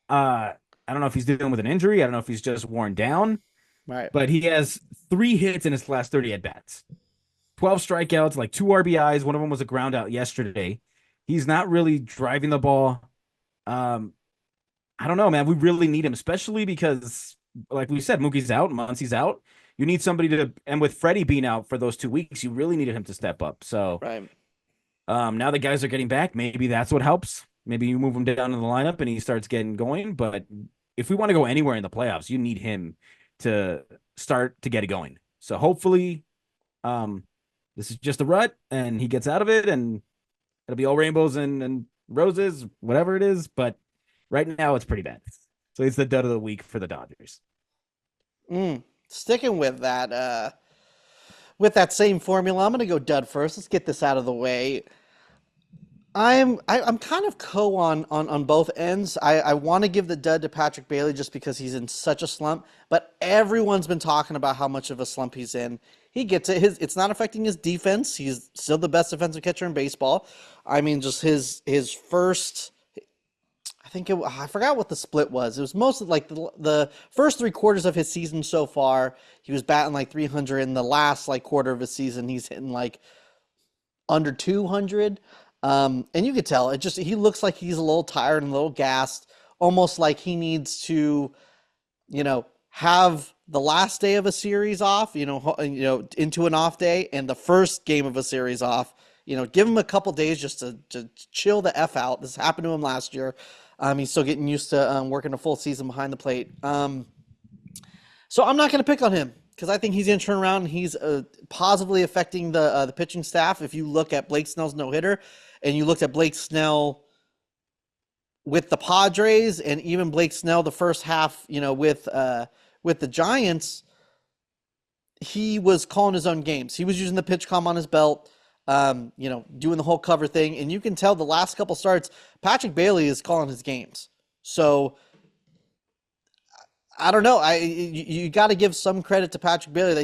I don't know if he's dealing with an injury. I don't know if he's just worn down. Right. But he has 3 hits in his last 30 at-bats. 12 strikeouts, like 2 RBIs. One of them was a ground out yesterday. He's not really driving the ball. I don't know, man. We really need him, especially because, like we said, Mookie's out, Muncie's out. You need somebody to, and with Freddie being out for those 2 weeks, you really needed him to step up. So, Right. now the guys are getting back. Maybe that's what helps. Maybe you move him down in the lineup and he starts getting going. But if we want to go anywhere in the playoffs, you need him to start to get it going. So hopefully, this is just a rut and he gets out of it and it'll be all rainbows and roses, whatever it is. But right now it's pretty bad. So it's the dud of the week for the Dodgers. Sticking with that same formula, I'm gonna go dud first. Let's get this out of the way. I'm kind of on both ends. I want to give the dud to Patrick Bailey just because he's in such a slump, but everyone's been talking about how much of a slump he's in. He gets it. It's not affecting his defense. He's still the best defensive catcher in baseball. I mean, just his first. I forgot what the split was. It was mostly like the first 3 quarters of his season so far. He was batting like 300. In the last quarter of his season, he's hitting like under 200. And you could tell he looks like he's a little tired and a little gassed, almost like he needs to, have the last day of a series off, into an off day and the first game of a series off, give him a couple days just to chill the F out. This happened to him last year. He's still getting used to working a full season behind the plate. So I'm not going to pick on him because I think he's going to turn around and he's positively affecting the pitching staff. If you look at Blake Snell's no-hitter and you looked at Blake Snell with the Padres and even Blake Snell the first half, with the Giants, he was calling his own games. He was using the pitch comm on his belt. Doing the whole cover thing. And you can tell the last couple starts, Patrick Bailey is calling his games. So I don't know. You got to give some credit to Patrick Bailey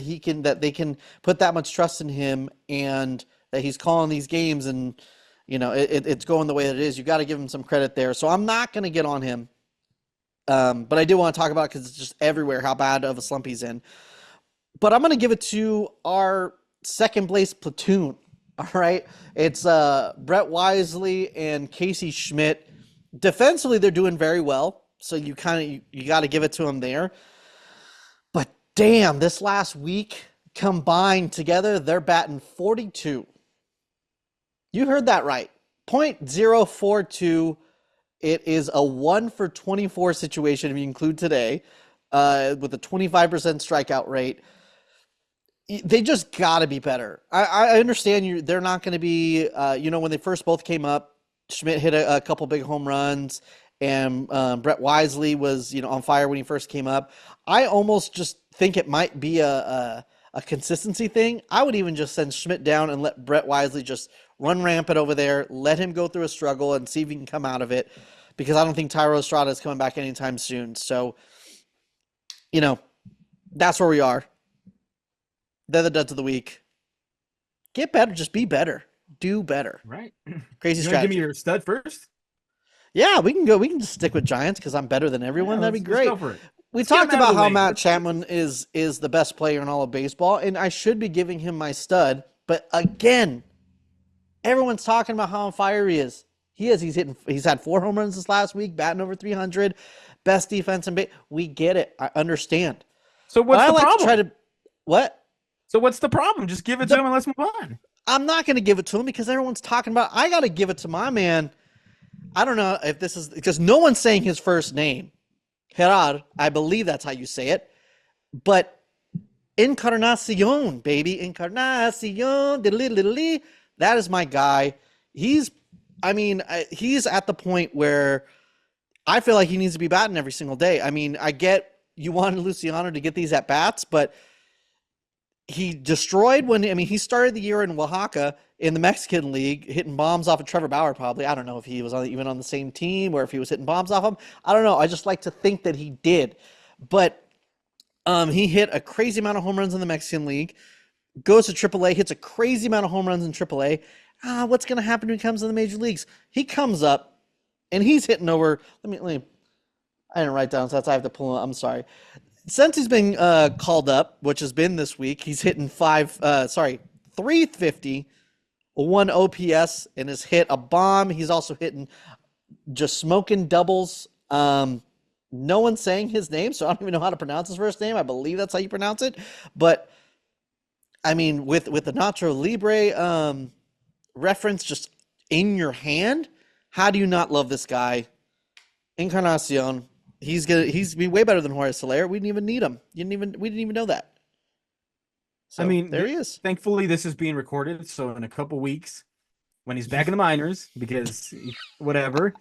that they can put that much trust in him and that he's calling these games and it's going the way that it is. You got to give him some credit there. So I'm not going to get on him, but I do want to talk about it because it's just everywhere how bad of a slump he's in. But I'm going to give it to our second place platoon. All right, it's Brett Wisely and Casey Schmidt. Defensively, they're doing very well. So you got to give it to them there. But damn, this last week combined together, they're batting 42. You heard that right. .042. It is a 1 for 24 situation if you include today, with a 25% strikeout rate. They just got to be better. I understand they're not going to be, when they first both came up, Schmidt hit a couple big home runs. And Brett Wisely was, on fire when he first came up. I almost just think it might be a consistency thing. I would even just send Schmidt down and let Brett Wisely just run rampant over there, let him go through a struggle and see if he can come out of it, because I don't think Tyro Estrada is coming back anytime soon. So, that's where we are. They're the duds of the week. Get better. Just be better. Do better. Right. Crazy You strategy. give me your stud first? Yeah, we can go. We can just stick with Giants because I'm better than everyone. Yeah, That'd be let's great. go for it. We Let's get talked him out of about the how way. Matt Chapman is the best player in all of baseball, and I should be giving him my stud. But again, everyone's talking about how on fire he is. He is. He's had 4 home runs this last week, batting over 300, best defense in baseball. We get it. I understand. So what's the like problem? to try to what? So what's the problem? Just give it to him and let's move on. I'm not going to give it to him because everyone's talking about. I got to give it to my man. I don't know if this is because no one's saying his first name. Gerard, I believe that's how you say it. But Encarnacion, baby. Encarnacion. That is my guy. He's at the point where I feel like he needs to be batting every single day. I mean, I get you wanted Luciano to get these at bats, but he destroyed he started the year in Oaxaca in the Mexican League, hitting bombs off of Trevor Bauer probably. I don't know if he was even on the same team or if he was hitting bombs off him. I don't know. I just like to think that he did. But he hit a crazy amount of home runs in the Mexican League, goes to AAA, hits a crazy amount of home runs in AAA. What's going to happen when he comes to the major leagues? He comes up, and he's hitting over – let me I didn't write down stats. I have to pull – I'm sorry. Since he's been called up, which has been this week, he's hitting 350, 1 OPS, and has hit a bomb. He's also hitting just smoking doubles. No one's saying his name, so I don't even know how to pronounce his first name. I believe that's how you pronounce it. But, I mean, with the Nacho Libre reference just in your hand, how do you not love this guy? Encarnacion. He's be way better than Jorge Soler. We didn't even need him. We didn't even know that. So, there he is. Thankfully, this is being recorded. So in a couple weeks, when he's back in the minors, because whatever,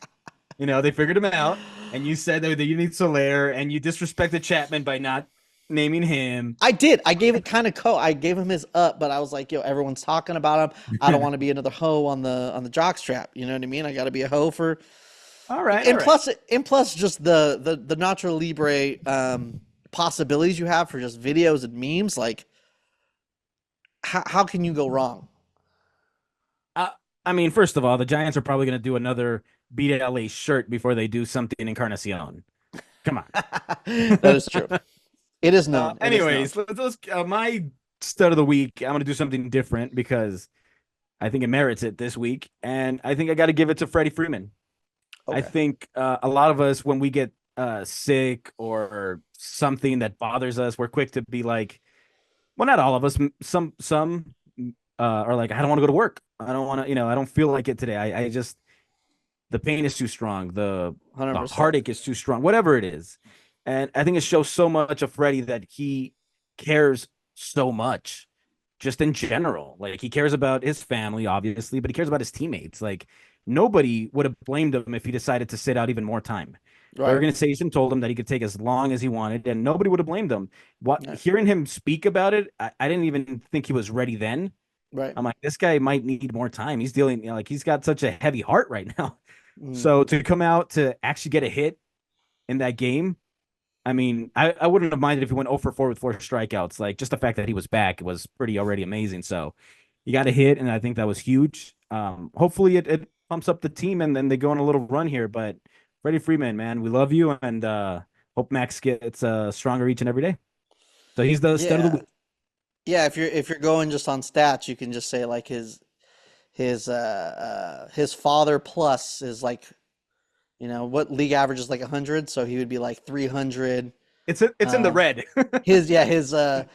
they figured him out. And you said that you need Soler, and you disrespected Chapman by not naming him. I did. I gave it kind of I gave him his up, but I was like, everyone's talking about him. I don't want to be another hoe on the jockstrap. You know what I mean? I got to be a hoe for. All right. And plus just the Nacho Libre possibilities you have for just videos and memes, like how can you go wrong? I mean, first of all, the Giants are probably going to do another Beat LA shirt before they do something Encarnacion. Come on. That is true. It is known. Anyways, let's my stud of the week. I'm going to do something different because I think it merits it this week, and I think I got to give it to Freddie Freeman. Okay. I think a lot of us, when we get sick or something that bothers us, we're quick to be like, well, not all of us. Some are like, I don't want to go to work. I don't want to, I don't feel like it today. I just, the pain is too strong. The heartache is too strong, whatever it is. And I think it shows so much of Freddie that he cares so much just in general. Like, he cares about his family, obviously, but he cares about his teammates. Like, nobody would have blamed him if he decided to sit out even more time. Right. The organization told him that he could take as long as he wanted, and nobody would have blamed him. Hearing him speak about it, I didn't even think he was ready then. Right. I'm like, this guy might need more time. He's dealing, like, he's got such a heavy heart right now. So to come out to actually get a hit in that game, I mean, I wouldn't have minded if he went 0 for 4 with 4 strikeouts. Like just the fact that he was back was pretty already amazing. So you got a hit, and I think that was huge. Hopefully it pumps up the team and then they go on a little run here. But Freddie Freeman, man, we love you and hope Max gets stronger each and every day. So he's the stud of the Yeah. week. Yeah, if you're going just on stats, you can just say like his father plus is like, what league average is like 100, so he would be like 300. It's in the Uh red. his yeah, his uh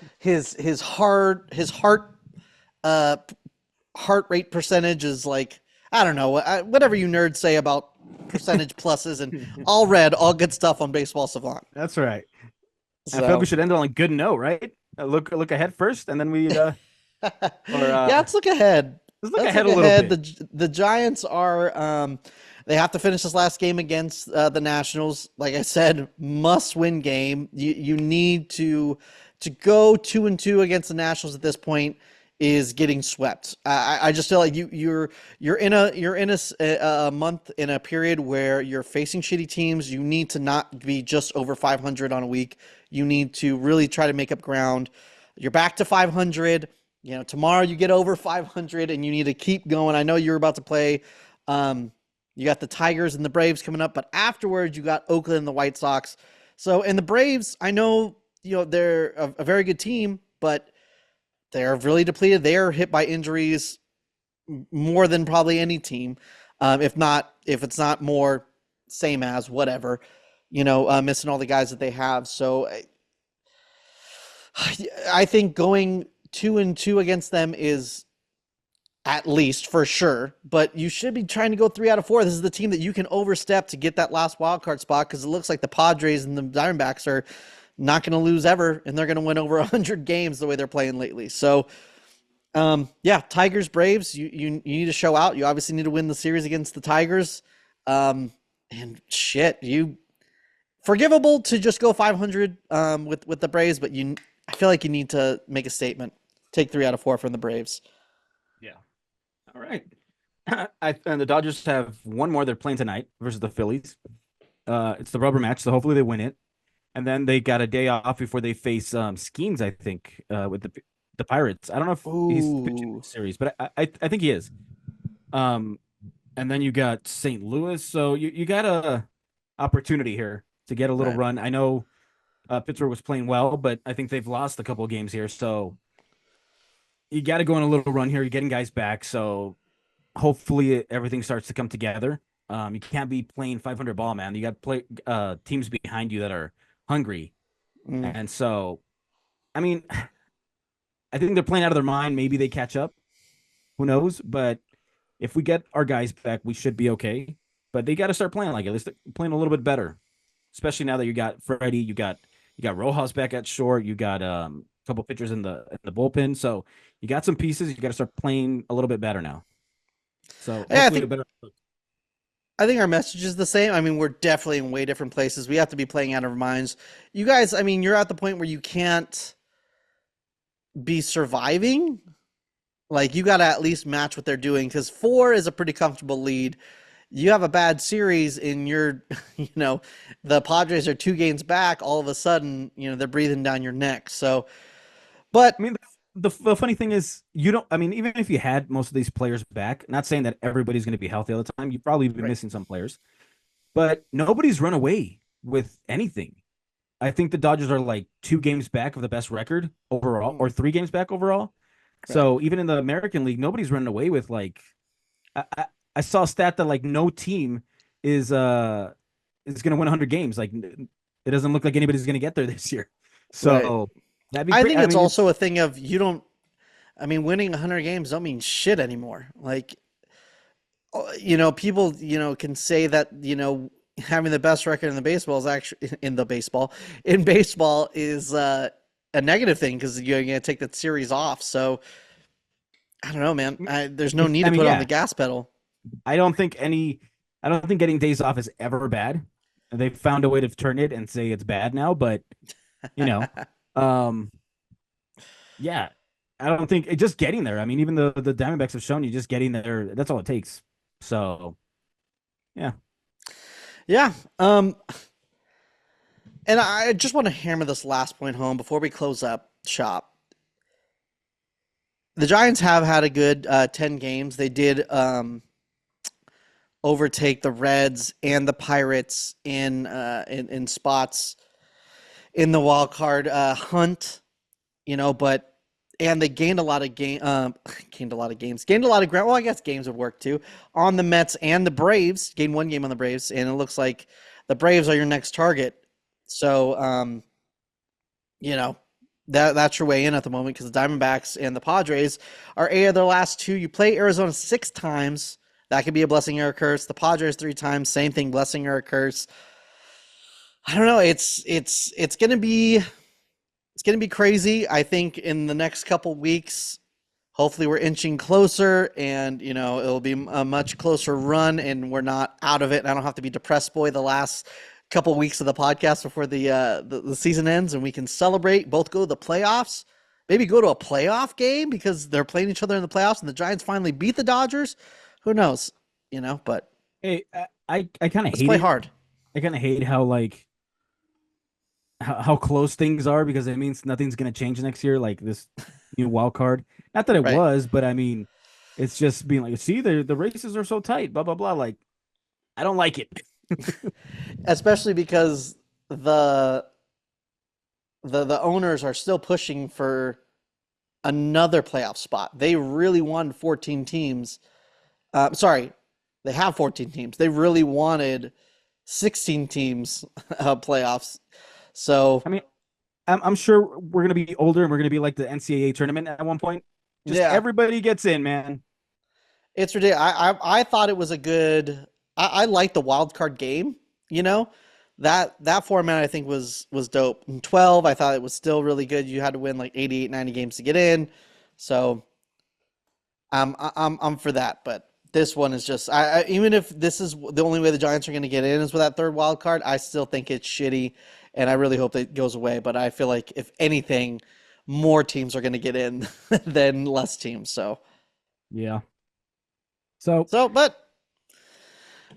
heart rate percentage is like, I don't know, whatever you nerds say about percentage pluses, and all red, all good stuff on Baseball Savant. That's right. I feel like we So should end on a good note, right? Look ahead first, and then we or yeah, let's look ahead. let's look Let's ahead look a little ahead. bit. The Giants are they have to finish this last game against the Nationals. Like I said, must win game. You need to go 2-2 against the Nationals at this point is getting swept. I just feel like you're in a month in a period where you're facing shitty teams. You need to not be just over 500 on a week. You need to really try to make up ground. You're back to 500. Tomorrow you get over 500 and you need to keep going. I know you're about to play. You got the Tigers and the Braves coming up, but afterwards you got Oakland and the White Sox. So, and the Braves, I know, they're a very good team, but they're really depleted. They are hit by injuries more than probably any team. If it's not more, same as whatever, missing all the guys that they have. So I think going 2-2 against them is at least for sure, but you should be trying to go 3 out of 4. This is the team that you can overstep to get that last wild card spot, because it looks like the Padres and the Diamondbacks are not going to lose ever, and they're going to win over 100 games the way they're playing lately. So, yeah, Tigers, Braves, you need to show out. You obviously need to win the series against the Tigers. And shit, you forgivable to just go 500 with the Braves, but I feel like you need to make a statement. Take 3 out of 4 from the Braves. Yeah. All right. And the Dodgers have one more. They're playing tonight versus the Phillies. It's the rubber match, so hopefully they win it. And then they got a day off before they face Skeens, I think, with the Pirates. I don't know if he's pitching Ooh, this series, but I think he is. Um, and then you got St. Louis, so you got a opportunity here to get a little right. run. I know Pittsburgh was playing well, but I think they've lost a couple of games here, so you got to go on a little run here. You're getting guys back, so hopefully everything starts to come together. You can't be playing 500 ball, man. You got to play teams behind you that are hungry, Mm. and so I mean, I think they're playing out of their mind. Maybe they catch up. Who knows? But if we get our guys back, we should be okay. But they got to start playing like at least playing a little bit better, especially now that you got Freddie, you got Rojas back at short, you got a couple pitchers in the bullpen. So you got some pieces. You got to start playing a little bit better now. So Yeah, hopefully a better. I think our message is the same. I mean, we're definitely in way different places. We have to be playing out of our minds. You guys, I mean, you're at the point where you can't be surviving. Like, you got to at least match what they're doing, because 4 is a pretty comfortable lead. You have a bad series and you're, the Padres are 2 games back. All of a sudden, they're breathing down your neck. So, but I mean, the funny thing is, you don't. I mean, even if you had most of these players back, not saying that everybody's going to be healthy all the time, you probably be right, missing some players, but nobody's run away with anything. I think the Dodgers are like 2 games back of the best record overall, or 3 games back overall. right. So even in the American League, nobody's running away with like. I saw a stat that like no team is going to win 100 games. Like it doesn't look like anybody's going to get there this year. Right. So that'd be I great. think I it's mean, also a thing of, winning 100 games don't mean shit anymore. Like, people, can say that, having the best record in the baseball is actually in baseball is a negative thing, because you're going to take that series off. So I don't know, man. There's no need I to mean, put on yeah. the gas pedal. I don't think getting days off is ever bad. They've found a way to turn it and say it's bad now, but you know, um, yeah, I don't think it just getting there. I mean, even the Diamondbacks have shown you just getting there. That's all it takes. So, yeah, Yeah. And I just want to hammer this last point home before we close up shop. The Giants have had a good 10 games. They did overtake the Reds and the Pirates in spots in the wild card hunt, but and they gained a lot of gained a lot of ground. Well, I guess games would work too on the Mets and the Braves. Gained one game on the Braves, and it looks like the Braves are your next target. So, that's your way in at the moment because the Diamondbacks and the Padres are 8 of their last 2. You play Arizona 6 times. That could be a blessing or a curse. The Padres 3 times, same thing, blessing or a curse. I don't know. It's gonna be crazy. I think in the next couple weeks, hopefully we're inching closer, and it'll be a much closer run, and we're not out of it. And I don't have to be depressed boy the last couple weeks of the podcast before the season ends, and we can celebrate. Both go to the playoffs. Maybe go to a playoff game because they're playing each other in the playoffs, and the Giants finally beat the Dodgers. Who knows? But hey, I kind of hate play it. hard. I kind of hate how close things are because it means nothing's gonna change next year. Like this new wild card. Not that it Right. was, but I mean, it's just being like, see, the races are so tight. Blah blah blah. Like, I don't like it. Especially because the owners are still pushing for another playoff spot. They really wanted 14 teams. Sorry, they have 14 teams. They really wanted 16 teams playoffs. So I mean, I'm sure we're gonna be older and we're gonna be like the NCAA tournament at one point. Just everybody gets in, man. It's ridiculous. I thought it was a good. I liked the wild card game. That format I think was dope. In 12, I thought it was still really good. You had to win like 88, 90 games to get in. So I'm for that. But this one is just even if this is the only way the Giants are going to get in is with that third wild card, I still think it's shitty, and I really hope that it goes away. But I feel like if anything, more teams are going to get in than less teams. So yeah. But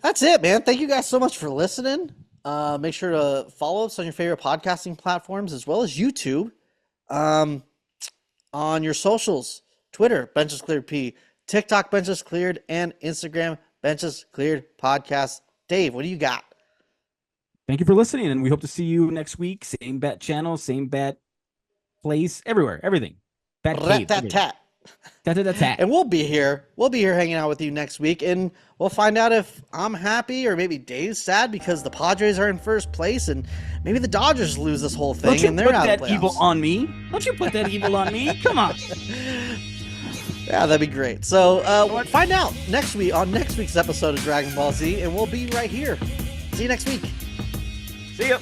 that's it, man. Thank you guys so much for listening. Make sure to follow us on your favorite podcasting platforms as well as YouTube. On your socials, Twitter, Benches Cleared P, TikTok, Benches Cleared, and Instagram, Benches Cleared Podcast. Dave, what do you got? Thank you for listening, and we hope to see you next week. Same bat channel, same bat place, everywhere, everything. Bat cave, Rat-tat-tat. Tat. And we'll be here. We'll be here hanging out with you next week, and we'll find out if I'm happy or maybe Dave's sad because the Padres are in first place, and maybe the Dodgers lose this whole thing and they're out of the playoffs. Don't you put that evil on me. Don't you put that evil on me. Come on. Yeah, that'd be great. So we'll find out next week on next week's episode of Dragon Ball Z, and we'll be right here. See you next week. See ya.